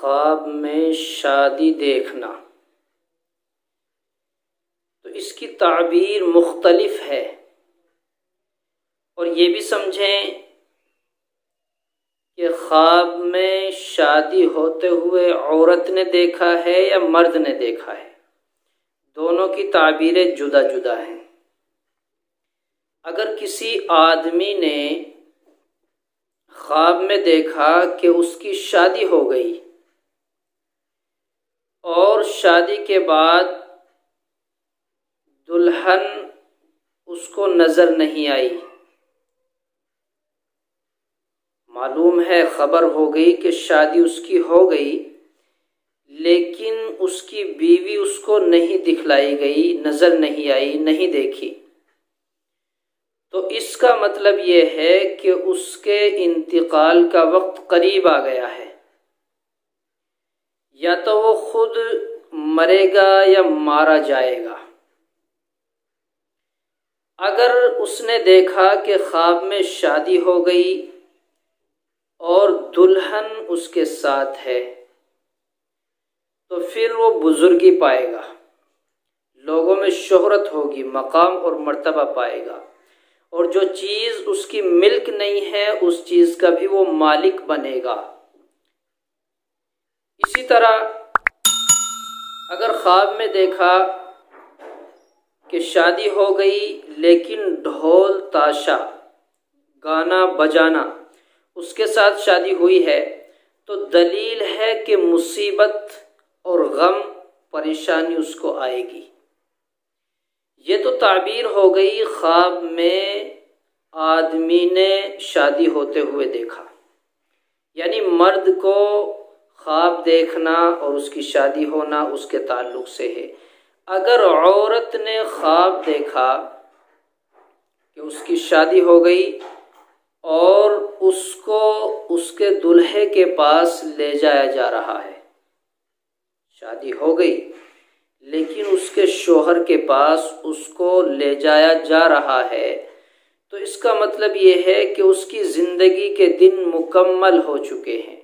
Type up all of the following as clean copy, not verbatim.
ख्वाब में शादी देखना, तो इसकी ताबीर मुख्तलिफ है। और ये भी समझें कि ख्वाब में शादी होते हुए औरत ने देखा है या मर्द ने देखा है, दोनों की ताबीरें जुदा जुदा हैं। अगर किसी आदमी ने ख्वाब में देखा कि उसकी शादी हो गई और शादी के बाद दुल्हन उसको नज़र नहीं आई, मालूम है खबर हो गई कि शादी उसकी हो गई, लेकिन उसकी बीवी उसको नहीं दिखलाई गई, नज़र नहीं आई, नहीं देखी, तो इसका मतलब ये है कि उसके इंतकाल का वक्त करीब आ गया है। या तो वो खुद मरेगा या मारा जाएगा। अगर उसने देखा कि ख्वाब में शादी हो गई और दुल्हन उसके साथ है, तो फिर वो बुजुर्गी पाएगा, लोगों में शोहरत होगी, मकाम और मर्तबा पाएगा, और जो चीज़ उसकी मिल्क नहीं है उस चीज़ का भी वो मालिक बनेगा। इसी तरह अगर ख्वाब में देखा कि शादी हो गई लेकिन ढोल ताशा, गाना बजाना उसके साथ शादी हुई है, तो दलील है कि मुसीबत और गम परेशानी उसको आएगी। ये तो ताबीर हो गई ख्वाब में आदमी ने शादी होते हुए देखा, यानी मर्द को ख्वाब देखना और उसकी शादी होना उसके ताल्लुक से है। अगर औरत ने ख्वाब देखा कि उसकी शादी हो गई और उसको उसके दुल्हे के पास ले जाया जा रहा है, शादी हो गई लेकिन उसके शोहर के पास उसको ले जाया जा रहा है, तो इसका मतलब ये है कि उसकी ज़िंदगी के दिन मुकम्मल हो चुके हैं।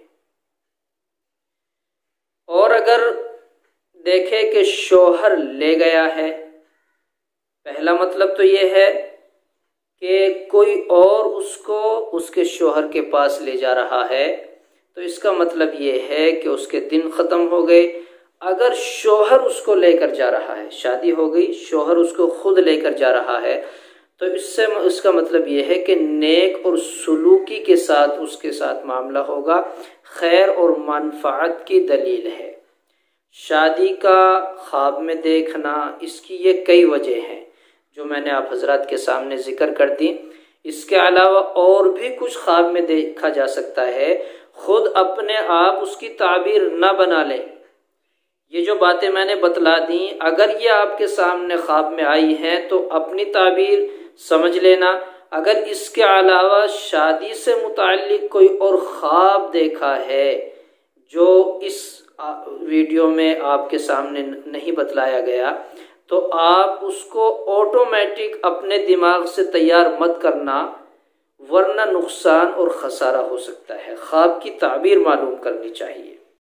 और अगर देखे कि शोहर ले गया है, पहला मतलब तो ये है कि कोई और उसको उसके शोहर के पास ले जा रहा है, तो इसका मतलब ये है कि उसके दिन ख़त्म हो गए। अगर शोहर उसको लेकर जा रहा है, शादी हो गई, शोहर उसको खुद लेकर जा रहा है, तो इससे इसका मतलब ये है कि नेक और सलूकी के साथ उसके साथ मामला होगा, खैर और मनफ़अत की दलील है। शादी का ख्वाब में देखना, इसकी ये कई वजह हैं जो मैंने आप हजरात के सामने ज़िक्र कर दी। इसके अलावा और भी कुछ ख्वाब में देखा जा सकता है, खुद अपने आप उसकी ताबीर न बना लें। ये जो बातें मैंने बतला दी, अगर ये आपके सामने ख्वाब में आई हैं तो अपनी ताबीर समझ लेना। अगर इसके अलावा शादी से मुताल्लिक कोई और ख्वाब देखा है जो इस वीडियो में आपके सामने नहीं बतलाया गया, तो आप उसको ऑटोमेटिक अपने दिमाग से तैयार मत करना, वरना नुकसान और ख़सारा हो सकता है। ख्वाब की ताबीर मालूम करनी चाहिए।